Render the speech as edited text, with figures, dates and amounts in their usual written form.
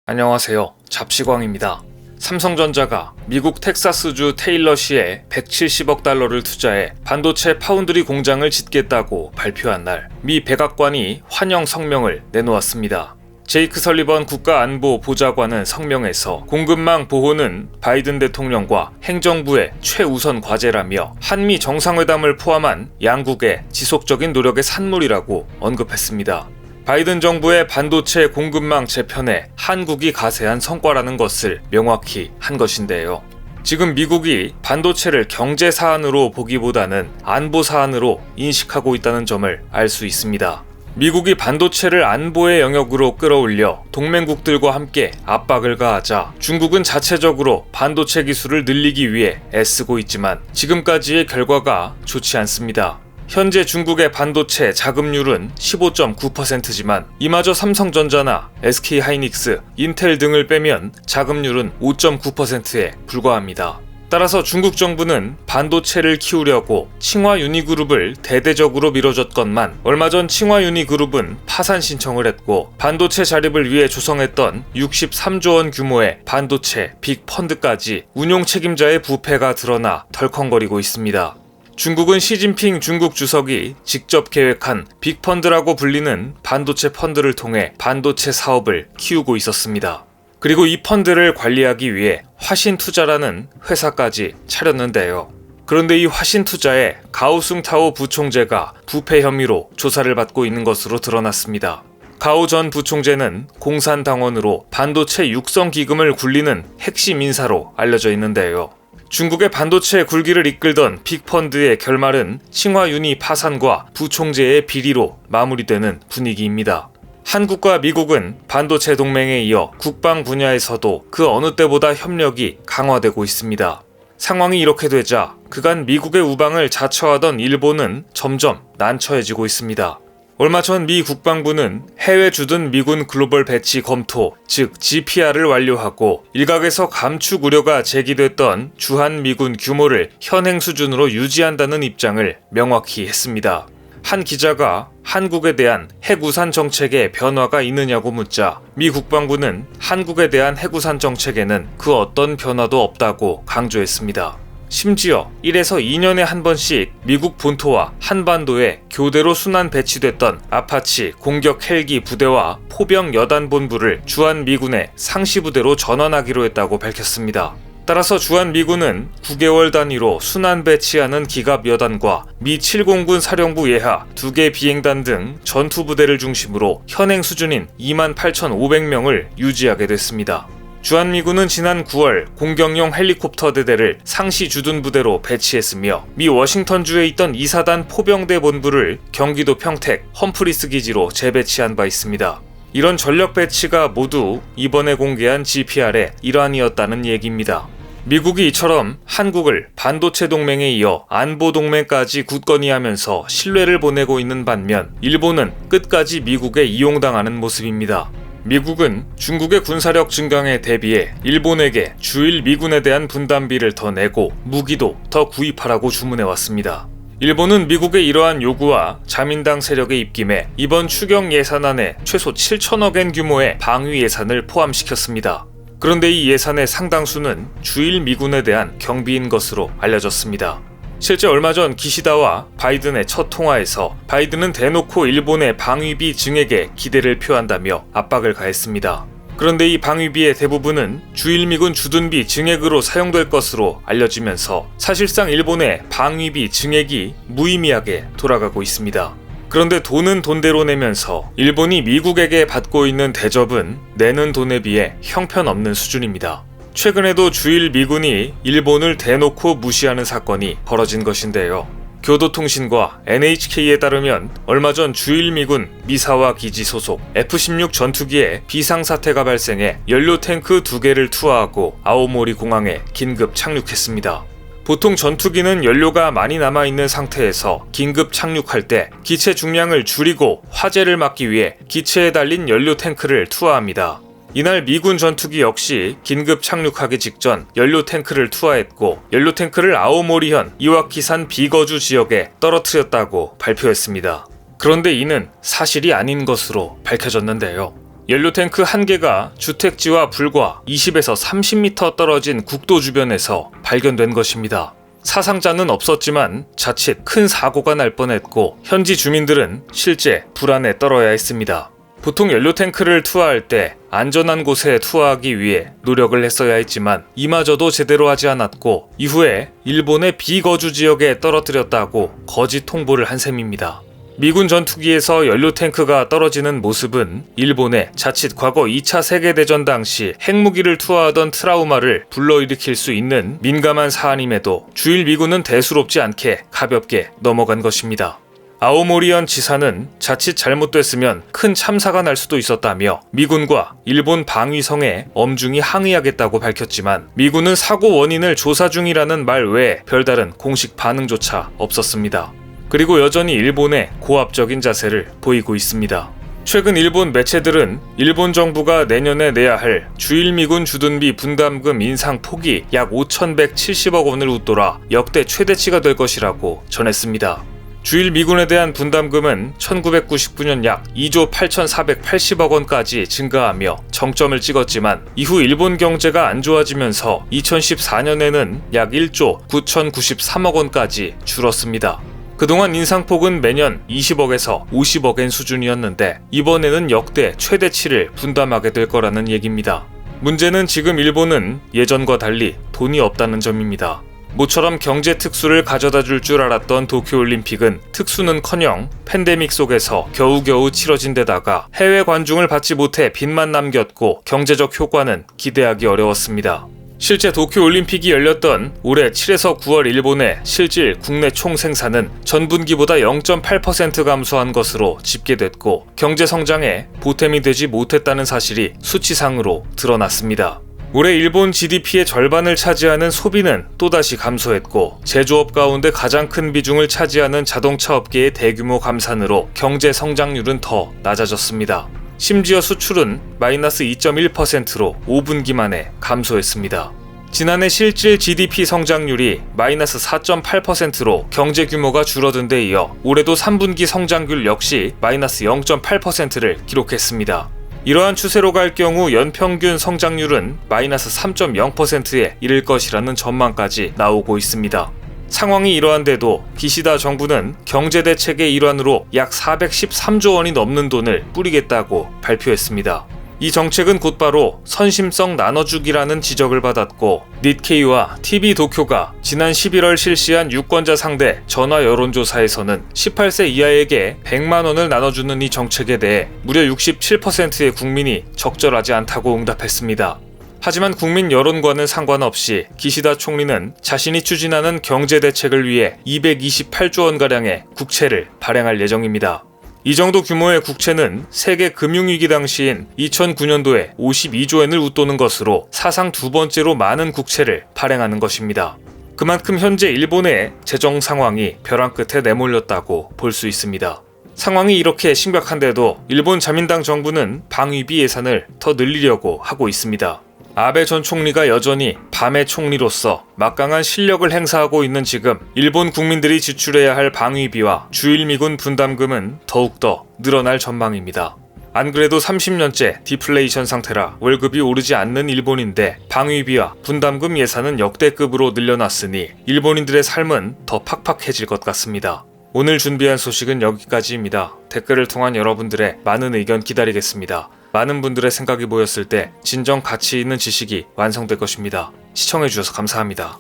안녕하세요. 잡시광입니다. 삼성전자가 미국 텍사스주 테일러시에 170억 달러를 투자해 반도체 파운드리 공장을 짓겠다고 발표한 날, 미 백악관이 환영 성명을 내놓았습니다. 제이크 설리번 국가안보보좌관은 성명에서 공급망 보호는 바이든 대통령과 행정부의 최우선 과제라며 한미 정상회담을 포함한 양국의 지속적인 노력의 산물이라고 언급했습니다. 바이든 정부의 반도체 공급망 재편에 한국이 가세한 성과라는 것을 명확히 한 것인데요. 지금 미국이 반도체를 경제 사안으로 보기보다는 안보 사안으로 인식하고 있다는 점을 알 수 있습니다. 미국이 반도체를 안보의 영역으로 끌어올려 동맹국들과 함께 압박을 가하자 중국은 자체적으로 반도체 기술을 늘리기 위해 애쓰고 있지만 지금까지의 결과가 좋지 않습니다. 현재 중국의 반도체 자금률은 15.9%지만 이마저 삼성전자나 SK하이닉스, 인텔 등을 빼면 자금률은 5.9%에 불과합니다. 따라서 중국 정부는 반도체를 키우려고 칭화유니그룹을 대대적으로 밀어줬건만 얼마 전 칭화유니그룹은 파산 신청을 했고 반도체 자립을 위해 조성했던 63조 원 규모의 반도체 빅펀드까지 운용 책임자의 부패가 드러나 덜컹거리고 있습니다. 중국은 시진핑 중국 주석이 직접 계획한 빅펀드라고 불리는 반도체 펀드를 통해 반도체 사업을 키우고 있었습니다. 그리고 이 펀드를 관리하기 위해 화신투자라는 회사까지 차렸는데요. 그런데 이 화신투자의 가오승타오 부총재가 부패 혐의로 조사를 받고 있는 것으로 드러났습니다. 가오 전 부총재는 공산당원으로 반도체 육성 기금을 굴리는 핵심 인사로 알려져 있는데요. 중국의 반도체 굴기를 이끌던 빅펀드의 결말은 칭화유니 파산과 부총재의 비리로 마무리되는 분위기입니다. 한국과 미국은 반도체 동맹에 이어 국방 분야에서도 그 어느 때보다 협력이 강화되고 있습니다. 상황이 이렇게 되자 그간 미국의 우방을 자처하던 일본은 점점 난처해지고 있습니다. 얼마 전 미 국방부는 해외 주둔 미군 글로벌 배치 검토, 즉 GPR을 완료하고 일각에서 감축 우려가 제기됐던 주한 미군 규모를 현행 수준으로 유지한다는 입장을 명확히 했습니다. 한 기자가 한국에 대한 핵우산 정책에 변화가 있느냐고 묻자 미 국방부는 한국에 대한 핵우산 정책에는 그 어떤 변화도 없다고 강조했습니다. 심지어 1에서 2년에 한 번씩 미국 본토와 한반도에 교대로 순환 배치됐던 아파치 공격 헬기 부대와 포병 여단 본부를 주한미군의 상시부대로 전환하기로 했다고 밝혔습니다. 따라서 주한미군은 9개월 단위로 순환 배치하는 기갑 여단과 미 7공군 사령부 예하 2개 비행단 등 전투부대를 중심으로 현행 수준인 28,500명을 유지하게 됐습니다. 주한미군은 지난 9월 공격용 헬리콥터 대대를 상시 주둔 부대로 배치했으며 미 워싱턴주에 있던 2사단 포병대 본부를 경기도 평택 험프리스 기지로 재배치한 바 있습니다. 이런 전력 배치가 모두 이번에 공개한 GPR의 일환이었다는 얘기입니다. 미국이 이처럼 한국을 반도체 동맹에 이어 안보 동맹까지 굳건히 하면서 신뢰를 보내고 있는 반면 일본은 끝까지 미국에 이용당하는 모습입니다. 미국은 중국의 군사력 증강에 대비해 일본에게 주일 미군에 대한 분담비를 더 내고 무기도 더 구입하라고 주문해왔습니다. 일본은 미국의 이러한 요구와 자민당 세력의 입김에 이번 추경 예산안에 최소 7천억엔 규모의 방위 예산을 포함시켰습니다. 그런데 이 예산의 상당수는 주일 미군에 대한 경비인 것으로 알려졌습니다. 실제 얼마 전 기시다와 바이든의 첫 통화에서 바이든은 대놓고 일본의 방위비 증액에 기대를 표한다며 압박을 가했습니다. 그런데 이 방위비의 대부분은 주일 미군 주둔비 증액으로 사용될 것으로 알려지면서 사실상 일본의 방위비 증액이 무의미하게 돌아가고 있습니다. 그런데 돈은 돈대로 내면서 일본이 미국에게 받고 있는 대접은 내는 돈에 비해 형편없는 수준입니다. 최근에도 주일 미군이 일본을 대놓고 무시하는 사건이 벌어진 것인데요. 교도통신과 NHK에 따르면 얼마 전 주일 미군 미사와 기지 소속 F-16 전투기에 비상사태가 발생해 연료 탱크 2개를 투하하고 아오모리 공항에 긴급 착륙했습니다. 보통 전투기는 연료가 많이 남아있는 상태에서 긴급 착륙할 때 기체 중량을 줄이고 화재를 막기 위해 기체에 달린 연료 탱크를 투하합니다. 이날 미군 전투기 역시 긴급 착륙하기 직전 연료 탱크를 투하했고 연료 탱크를 아오모리현 이와키산 비거주 지역에 떨어뜨렸다고 발표했습니다. 그런데 이는 사실이 아닌 것으로 밝혀졌는데요. 연료탱크 한 개가 주택지와 불과 20에서 30m 떨어진 국도 주변에서 발견된 것입니다. 사상자는 없었지만 자칫 큰 사고가 날 뻔했고 현지 주민들은 실제 불안에 떨어야 했습니다. 보통 연료탱크를 투하할 때 안전한 곳에 투하하기 위해 노력을 했어야 했지만 이마저도 제대로 하지 않았고 이후에 일본의 비거주 지역에 떨어뜨렸다고 거짓 통보를 한 셈입니다. 미군 전투기에서 연료탱크가 떨어지는 모습은 일본의 자칫 과거 2차 세계대전 당시 핵무기를 투하하던 트라우마를 불러일으킬 수 있는 민감한 사안임에도 주일 미군은 대수롭지 않게 가볍게 넘어간 것입니다. 아오모리현 지사는 자칫 잘못됐으면 큰 참사가 날 수도 있었다며 미군과 일본 방위성에 엄중히 항의하겠다고 밝혔지만 미군은 사고 원인을 조사 중이라는 말 외에 별다른 공식 반응조차 없었습니다. 그리고 여전히 일본의 고압적인 자세를 보이고 있습니다. 최근 일본 매체들은 일본 정부가 내년에 내야 할 주일 미군 주둔비 분담금 인상 폭이 약 5,170억 원을 웃돌아 역대 최대치가 될 것이라고 전했습니다. 주일 미군에 대한 분담금은 1999년 약 2조 8,480억 원까지 증가하며 정점을 찍었지만 이후 일본 경제가 안 좋아지면서 2014년에는 약 1조 9,093억 원까지 줄었습니다. 그동안 인상폭은 매년 20억에서 50억엔 수준이었는데 이번에는 역대 최대치를 분담하게 될 거라는 얘기입니다. 문제는 지금 일본은 예전과 달리 돈이 없다는 점입니다. 모처럼 경제 특수를 가져다 줄 줄 알았던 도쿄올림픽은 특수는커녕 팬데믹 속에서 겨우겨우 치러진 데다가 해외 관중을 받지 못해 빚만 남겼고 경제적 효과는 기대하기 어려웠습니다. 실제 도쿄올림픽이 열렸던 올해 7에서 9월 일본의 실질 국내 총 생산은 전분기보다 0.8% 감소한 것으로 집계됐고 경제 성장에 보탬이 되지 못했다는 사실이 수치상으로 드러났습니다. 올해 일본 GDP의 절반을 차지하는 소비는 또다시 감소했고 제조업 가운데 가장 큰 비중을 차지하는 자동차 업계의 대규모 감산으로 경제 성장률은 더 낮아졌습니다. 심지어 수출은 마이너스 2.1%로 5분기 만에 감소했습니다. 지난해 실질 GDP 성장률이 마이너스 4.8%로 경제 규모가 줄어든 데 이어 올해도 3분기 성장률 역시 마이너스 0.8%를 기록했습니다. 이러한 추세로 갈 경우 연평균 성장률은 마이너스 3.0%에 이를 것이라는 전망까지 나오고 있습니다. 상황이 이러한데도 기시다 정부는 경제대책의 일환으로 약 413조 원이 넘는 돈을 뿌리겠다고 발표했습니다. 이 정책은 곧바로 선심성 나눠주기라는 지적을 받았고 니케이와 TV도쿄가 지난 11월 실시한 유권자 상대 전화 여론조사에서는 18세 이하에게 100만 원을 나눠주는 이 정책에 대해 무려 67%의 국민이 적절하지 않다고 응답했습니다. 하지만 국민 여론과는 상관없이 기시다 총리는 자신이 추진하는 경제대책을 위해 228조 원가량의 국채를 발행할 예정입니다. 이 정도 규모의 국채는 세계 금융위기 당시인 2009년도에 52조엔을 웃도는 것으로 사상 두 번째로 많은 국채를 발행하는 것입니다. 그만큼 현재 일본의 재정 상황이 벼랑 끝에 내몰렸다고 볼 수 있습니다. 상황이 이렇게 심각한데도 일본 자민당 정부는 방위비 예산을 더 늘리려고 하고 있습니다. 아베 전 총리가 여전히 밤의 총리로서 막강한 실력을 행사하고 있는 지금 일본 국민들이 지출해야 할 방위비와 주일 미군 분담금은 더욱더 늘어날 전망입니다. 안 그래도 30년째 디플레이션 상태라 월급이 오르지 않는 일본인데 방위비와 분담금 예산은 역대급으로 늘려놨으니 일본인들의 삶은 더 팍팍해질 것 같습니다. 오늘 준비한 소식은 여기까지입니다. 댓글을 통한 여러분들의 많은 의견 기다리겠습니다. 많은 분들의 생각이 모였을 때 진정 가치 있는 지식이 완성될 것입니다. 시청해주셔서 감사합니다.